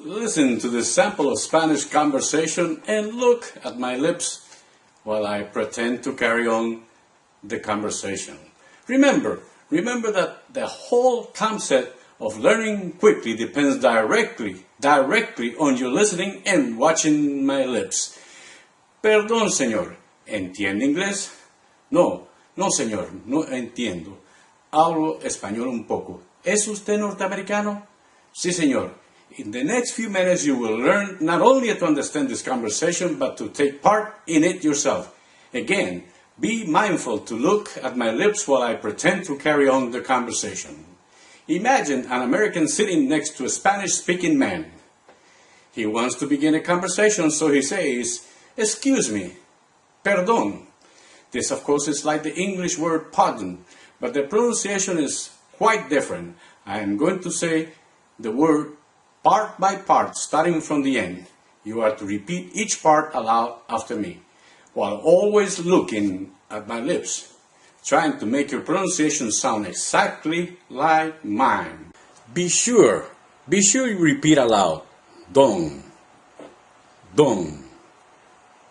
Listen to this sample of Spanish conversation and look at my lips while I pretend to carry on the conversation. Remember that the whole concept of learning quickly depends directly on you listening and watching my lips. Perdón, señor, ¿entiende inglés? No, señor, no entiendo. Hablo español un poco. ¿Es usted norteamericano? Sí, señor. In the next few minutes you will learn not only to understand this conversation, but to take part in it yourself. Again, be mindful to look at my lips while I pretend to carry on the conversation. Imagine an American sitting next to a Spanish-speaking man. He wants to begin a conversation, so he says, "Excuse me, perdón." This, of course, is like the English word pardon, but the pronunciation is quite different. I am going to say the word part by part, starting from the end. You are to repeat each part aloud after me, while always looking at my lips, trying to make your pronunciation sound exactly like mine. Be sure you repeat aloud. Don,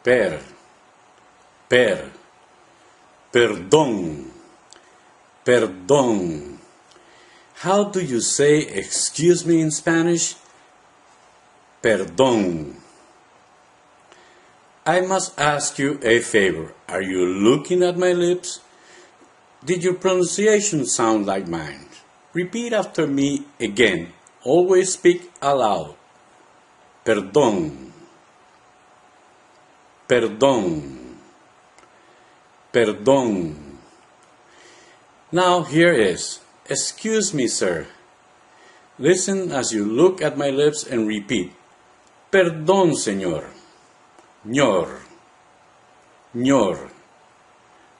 perdón. How do you say excuse me in Spanish? Perdón. I must ask you a favor. Are you looking at my lips? Did your pronunciation sound like mine? Repeat after me again. Always speak aloud. Perdón. Now here is, excuse me, sir. Listen as you look at my lips and repeat. Perdón, señor. Ñor.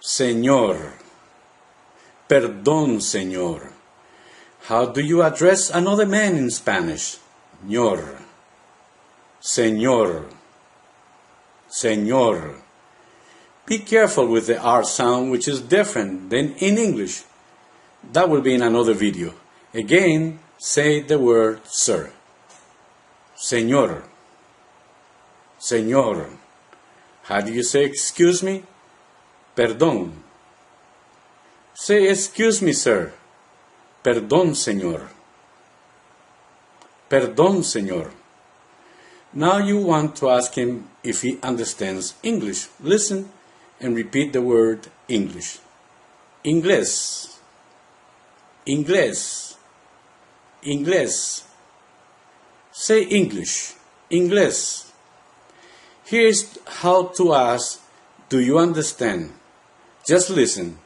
Señor. Perdón, señor. How do you address another man in Spanish? Ñor. Señor. Be careful with the R sound, which is different than in English. That will be in another video. Again, say the word sir. Señor. How do you say excuse me? Perdón. Say excuse me, sir. Perdón, señor. Now you want to ask him if he understands English. Listen and repeat the word English. Inglés. Say English. Inglés. Here's how to ask, do you understand? Just listen.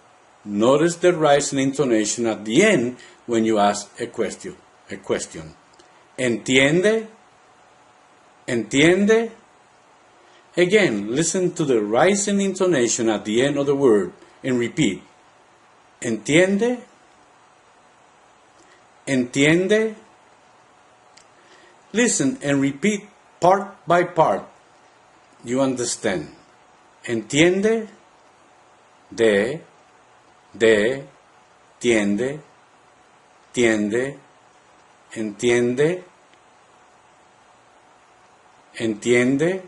Notice the rise in intonation at the end when you ask a question. ¿Entiende? Again, listen to the rise in intonation at the end of the word and repeat. ¿Entiende? Listen and repeat part by part. You understand. ¿Entiende? Tiende. ¿Entiende?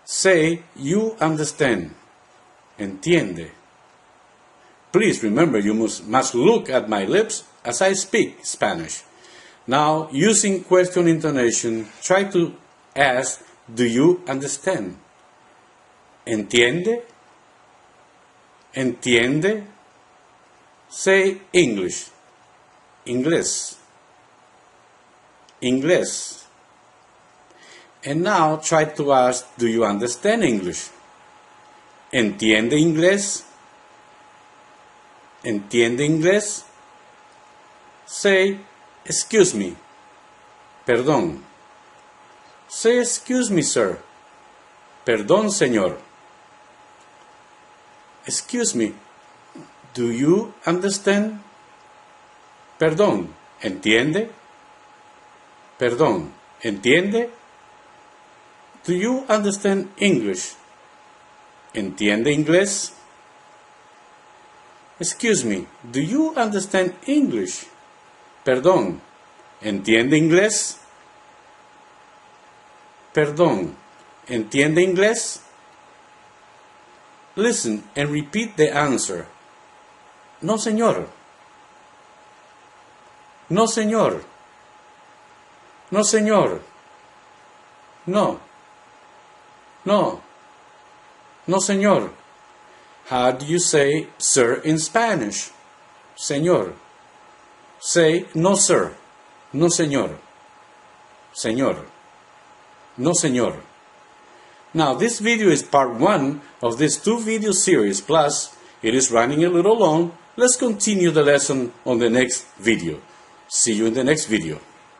Say, you understand. Entiende. Please remember, you must look at my lips as I speak Spanish. Now, using question intonation, try to ask, do you understand? ¿Entiende? Say English. Inglés. And now try to ask, do you understand English? ¿Entiende inglés? Say, excuse me. Perdón. Say, excuse me, sir. Perdón, señor. Excuse me. Do you understand? Perdón. ¿Entiende? Do you understand English? ¿Entiende inglés? Excuse me, do you understand English? Perdón, ¿Entiende inglés? Perdón, ¿entiende inglés? Listen and repeat the answer. No, señor. No, señor. No, señor. No. No. No, señor. How do you say sir in Spanish? Señor. Say no, sir. No, señor. Señor. No, señor. Now, this video is part 1 of this 2-video series, plus it is running a little long. Let's continue the lesson on the next video. See you in the next video.